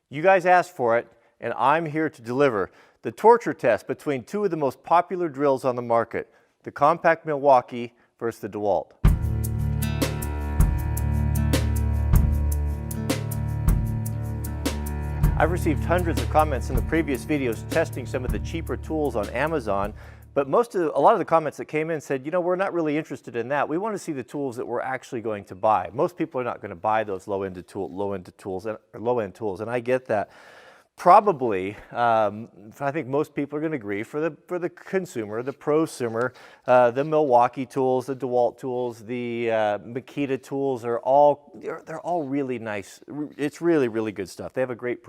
You guys asked for it, and I'm here to deliver the torture test between two of the most popular drills on the market, the compact Milwaukee versus the DeWalt. I've received hundreds of comments in the previous videos testing some of the cheaper tools on Amazon, but a lot of the comments that came in said, you know, we're not really interested in that. We want to see the tools that we're actually going to buy. Most people are not going to buy those low-end tools, and I get that. Probably, I think most people are going to agree, for the consumer, the prosumer, the Milwaukee tools, the DeWalt tools, the Makita tools they're all really nice. It's really, really good stuff. They have a great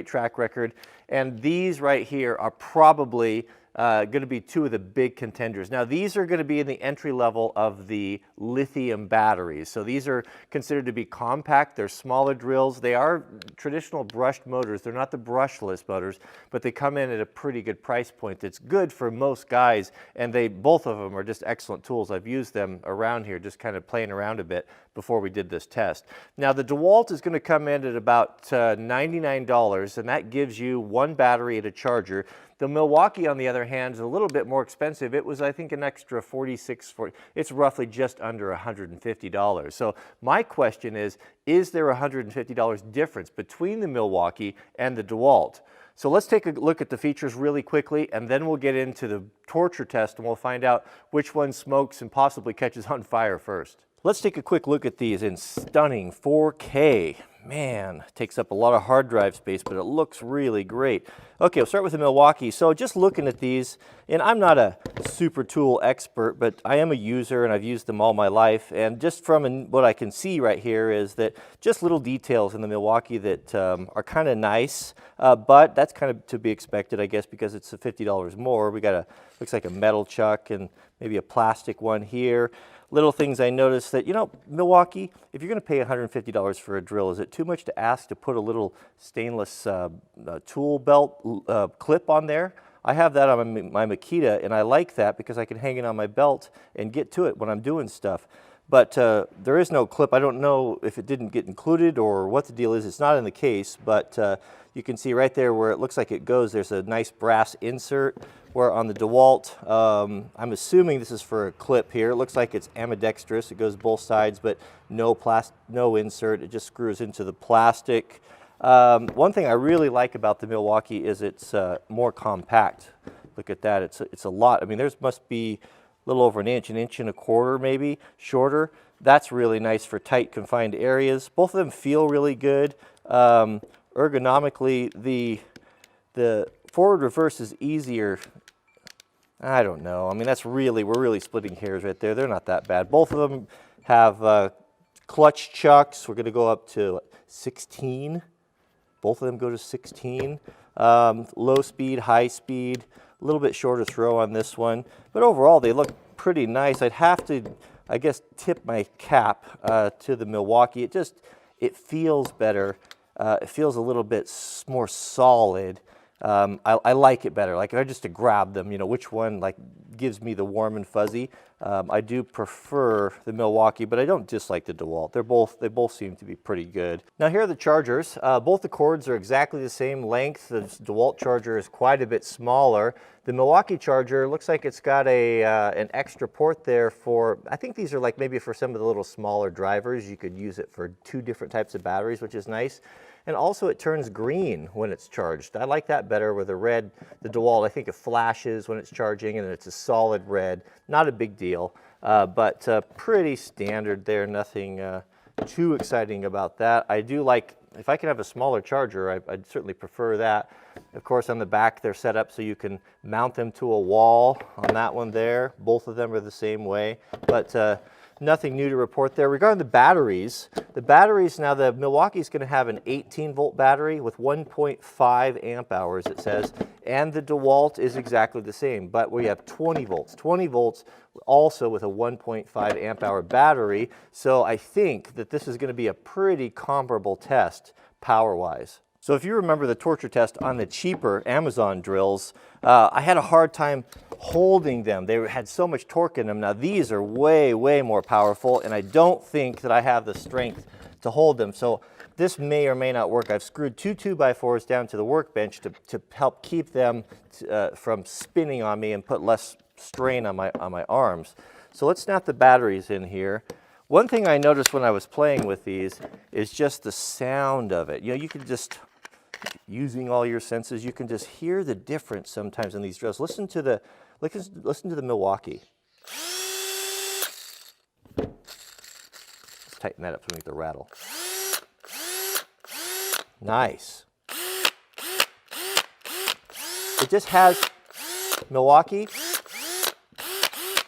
track record, and these right here are probably going to be two of the big contenders. Now, these are going to be in the entry level of the lithium batteries. So these are considered to be compact. They're smaller drills. They are traditional brushed motors. They're not the brushless motors, but they come in at a pretty good price point. That's good for most guys, and both of them are just excellent tools. I've used them around here, just kind of playing around a bit before we did this test. Now, the DeWalt is going to come in at about $99, and that gives you one battery and a charger. The Milwaukee, on the other hand, is a little bit more expensive. It was, I think, an extra $46. It's roughly just under $150. So my question is there a $150 difference between the Milwaukee and the DeWalt? So let's take a look at the features really quickly, and then we'll get into the torture test, and we'll find out which one smokes and possibly catches on fire first. Let's take a quick look at these in stunning 4K. Man, it takes up a lot of hard drive space, but it looks really great. Okay, we'll start with the Milwaukee. So just looking at these, and I'm not a super tool expert, but I am a user and I've used them all my life. And just from what I can see right here is that just little details in the Milwaukee that are kind of nice, but that's kind of to be expected, I guess, because it's $50 more. We got looks like a metal chuck and maybe a plastic one here. Little things I noticed that, you know, Milwaukee, if you're going to pay $150 for a drill, is it too much to ask to put a little stainless tool belt clip on there? I have that on my Makita, and I like that because I can hang it on my belt and get to it when I'm doing stuff. But there is no clip. I don't know if it didn't get included or what the deal is. It's not in the case, but you can see right there where it looks like it goes, there's a nice brass insert, where on the DeWalt, I'm assuming this is for a clip here. It looks like it's ambidextrous. It goes both sides, but no insert. It just screws into the plastic. One thing I really like about the Milwaukee is it's more compact. Look at that. It's a lot. I mean, there's must be a little over an inch and a quarter maybe, shorter. That's really nice for tight confined areas. Both of them feel really good. Ergonomically, the forward reverse is easier. I don't know. I mean, we're really splitting hairs right there. They're not that bad. Both of them have clutch chucks. We're going to go up to 16. Both of them go to 16. Low speed, high speed, a little bit shorter throw on this one. But overall, they look pretty nice. I'd have to, I guess, tip my cap to the Milwaukee. It feels better. It feels a little bit more solid. I like it better. Like if I just to grab them, you know, which one like gives me the warm and fuzzy. I do prefer the Milwaukee, but I don't dislike the DeWalt. They both seem to be pretty good. Now here are the chargers. Both the cords are exactly the same length. The DeWalt charger is quite a bit smaller. The Milwaukee charger looks like it's got an extra port there for, I think these are like maybe for some of the little smaller drivers. You could use it for two different types of batteries, which is nice. And also it turns green when it's charged. I like that better with the red. The DeWalt, I think it flashes when it's charging and it's a solid red. Not a big deal, but pretty standard there. Nothing too exciting about that. I do like, if I can have a smaller charger, I'd certainly prefer that. Of course, on the back, they're set up so you can mount them to a wall on that one there. Both of them are the same way, but nothing new to report there. Regarding the batteries, now the Milwaukee's going to have an 18-volt battery with 1.5 amp hours, it says, and the DeWalt is exactly the same, but we have 20 volts. 20 volts also with a 1.5 amp hour battery, so I think that this is going to be a pretty comparable test power-wise. So if you remember the torture test on the cheaper Amazon drills, I had a hard time holding them. They had so much torque in them. Now these are way, way more powerful, and I don't think that I have the strength to hold them. So this may or may not work. I've screwed 2 2x4s down to the workbench to help keep them from spinning on me and put less strain on my arms. So let's snap the batteries in here. One thing I noticed when I was playing with these is just the sound of it. You know, you can just, using all your senses, you can just hear the difference sometimes in these drills. Listen to the Milwaukee. Let's tighten that up so we get the rattle. Nice. It just has, Milwaukee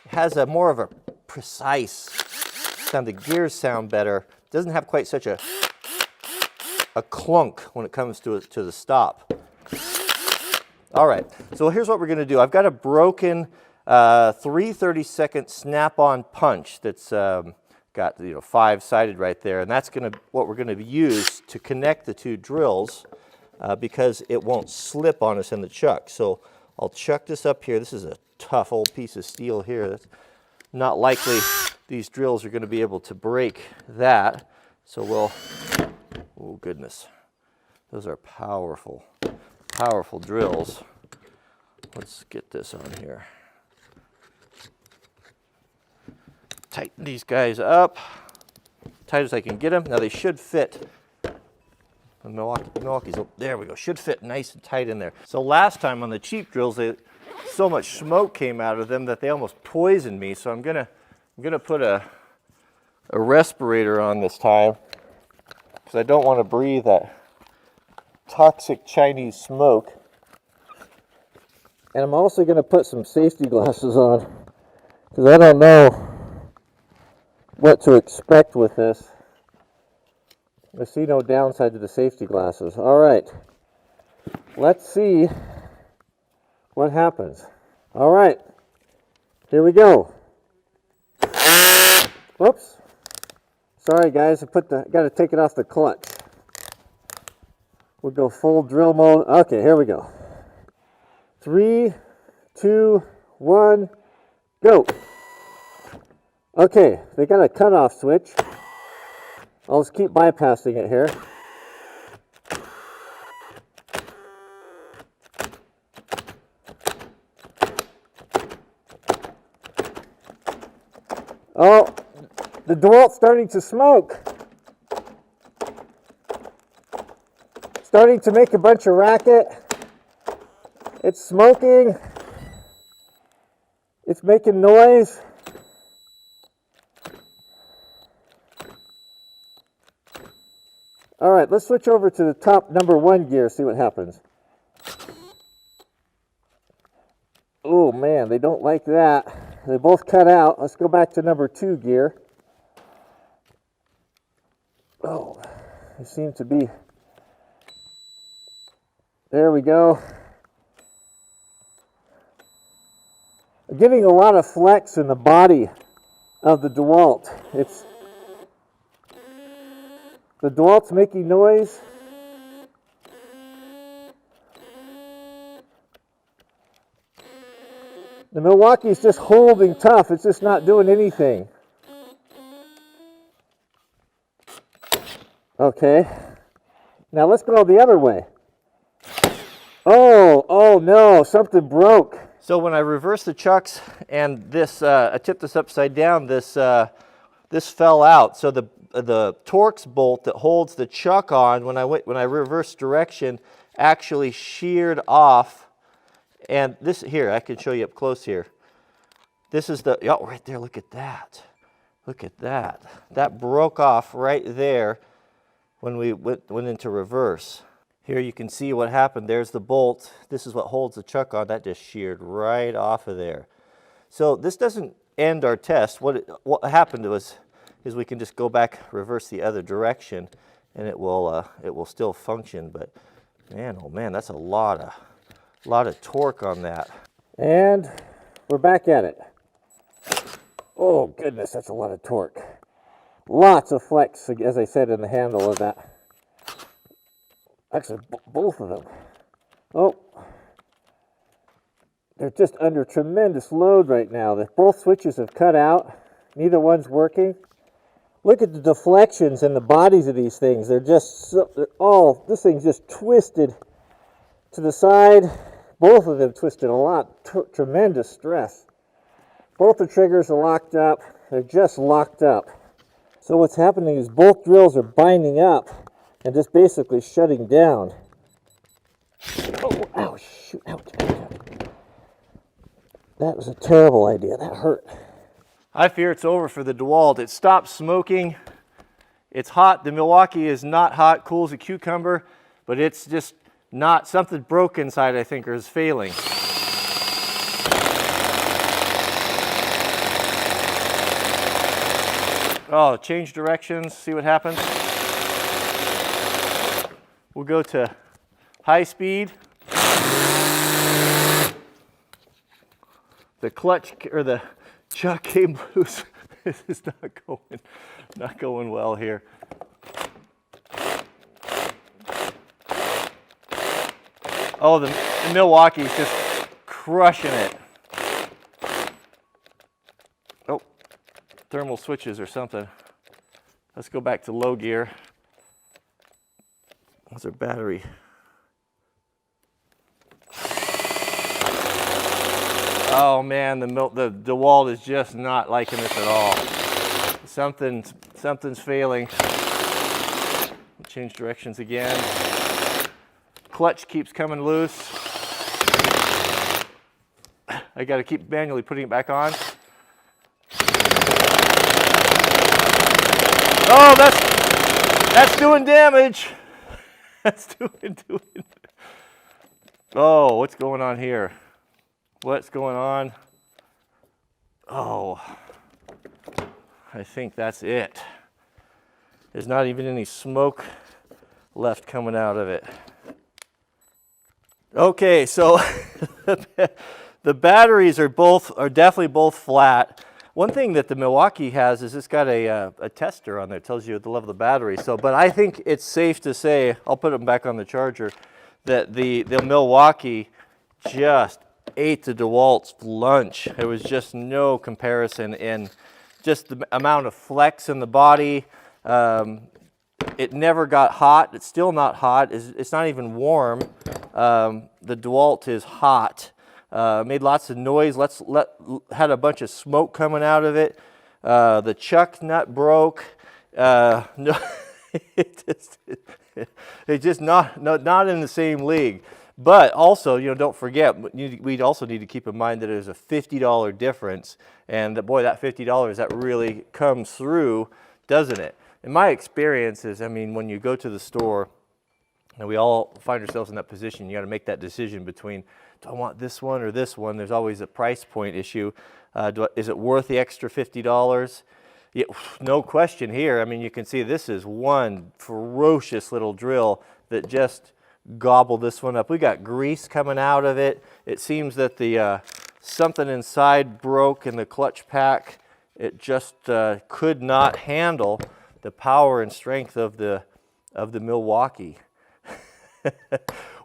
has a more of a precise sound. The gears sound better. It doesn't have quite such a clunk when it comes to the stop. All right, so here's what we're going to do. I've got a broken 3/32 snap-on punch that's got 5-sided right there, and that's what we're going to use to connect the 2 drills because it won't slip on us in the chuck. So I'll chuck this up here. This is a tough old piece of steel here. That's not likely these drills are going to be able to break that. So we'll, oh goodness, those are powerful, powerful drills. Let's get this on here. Tighten these guys up, tight as I can get them. Now they should fit. The Milwaukee's, there we go, should fit nice and tight in there. So last time on the cheap drills, so much smoke came out of them that they almost poisoned me. So I'm gonna put a respirator on this time because I don't want to breathe that toxic Chinese smoke. And I'm also going to put some safety glasses on because I don't know what to expect with this. I see no downside to the safety glasses. All right, let's see what happens. All right, here we go. Whoops. Sorry guys, got to take it off the clutch. We'll go full drill mode. Okay, here we go. 3, 2, 1, go. Okay, they got a cutoff switch. I'll just keep bypassing it here. Oh, the DeWalt's starting to smoke. Starting to make a bunch of racket. It's smoking. It's making noise. All right, let's switch over to the top number 1 gear, see what happens. Oh man, they don't like that. They both cut out. Let's go back to number 2 gear. Oh, they seem to be. There we go. I'm getting a lot of flex in the body of the DeWalt. The DeWalt's making noise. The Milwaukee's just holding tough. It's just not doing anything. Okay. Now let's go the other way. Oh no, something broke. So when I reversed the chucks and I tipped this upside down, this fell out. So the Torx bolt that holds the chuck on when I reversed direction actually sheared off. And this here, I can show you up close here. This is right there, look at that. Look at that. That broke off right there when we went into reverse. Here you can see what happened. There's the bolt. This is what holds the chuck on. That just sheared right off of there. So this doesn't end our test. What happened is we can just go back, reverse the other direction, and it will still function. But man, oh man, that's a lot of torque on that. And we're back at it. Oh goodness, that's a lot of torque. Lots of flex, as I said, in the handle of that. Actually, both of them. Oh, they're just under tremendous load right now. Both switches have cut out. Neither one's working. Look at the deflections in the bodies of these things. They're just, this thing's just twisted to the side. Both of them twisted a lot, tremendous stress. Both the triggers are locked up. They're just locked up. So what's happening is both drills are binding up and just basically shutting down. Oh, ow, shoot, ouch, ouch, ouch. That was a terrible idea. That hurt. I fear it's over for the DeWalt. It stopped smoking. It's hot. The Milwaukee is not hot, cool as a cucumber, but it's just not, something broke inside, I think, or is failing. Oh, change directions, see what happens. We'll go to high speed. The clutch, or the chuck came loose. This is not going well here. Oh, the Milwaukee's just crushing it. Oh, thermal switches or something. Let's go back to low gear. What's our battery? Oh man, the DeWalt is just not liking this at all. Something's failing. Change directions again. Clutch keeps coming loose. I got to keep manually putting it back on. Oh, that's doing damage. That's doing. Oh, what's going on here? What's going on? Oh, I think that's it. There's not even any smoke left coming out of it. Okay, so the batteries are definitely both flat. One thing that the Milwaukee has is it's got a tester on there. It tells you the level of the battery. So, but I think it's safe to say, I'll put them back on the charger, that the Milwaukee just ate the DeWalt's lunch. There was just no comparison in just the amount of flex in the body. It never got hot. It's still not hot. It's not even warm. The DeWalt is hot. Made lots of noise. Had a bunch of smoke coming out of it. The chuck nut broke. No, it's just not in the same league. But also, don't forget, we'd also need to keep in mind that there's a $50 difference, and that, boy, that $50 that really comes through, doesn't it? In my experience is, I mean, when you go to the store, and we all find ourselves in that position, you got to make that decision between, do I want this one or this one? There's always a price point issue. Is it worth the extra $50? Yeah, no question here. I mean, you can see this is one ferocious little drill that just gobbled this one up. We got grease coming out of it. It seems that the something inside broke in the clutch pack. It just could not handle the power and strength of the Milwaukee.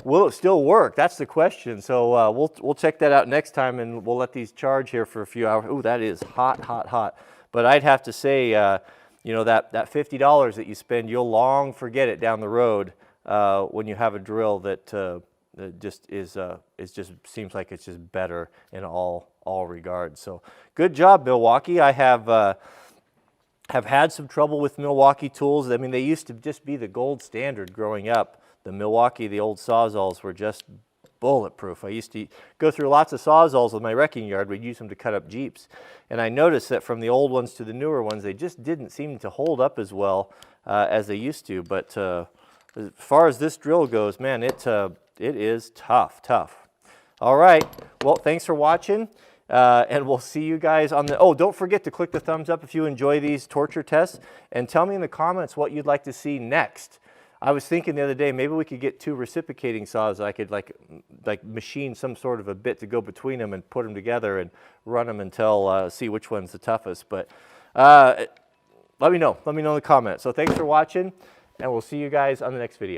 Will it still work? That's the question. So we'll check that out next time, and we'll let these charge here for a few hours. Ooh, that is hot, hot, hot. But I'd have to say, that $50 that you spend, you'll long forget it down the road when you have a drill that just seems like it's just better in all regards. So good job, Milwaukee. I have had some trouble with Milwaukee tools. I mean, they used to just be the gold standard growing up. The Milwaukee, the old Sawzalls were just bulletproof. I used to go through lots of Sawzalls with my wrecking yard. We'd use them to cut up Jeeps. And I noticed that from the old ones to the newer ones, they just didn't seem to hold up as well as they used to. But as far as this drill goes, man, it is tough. All right, well, thanks for watching, and we'll see you guys on the, don't forget to click the thumbs up if you enjoy these torture tests, and tell me in the comments what you'd like to see next. I was thinking the other day, maybe we could get two reciprocating saws. I could like machine some sort of a bit to go between them and put them together and run them until see which one's the toughest. But let me know in the comments. So thanks for watching, and we'll see you guys on the next video.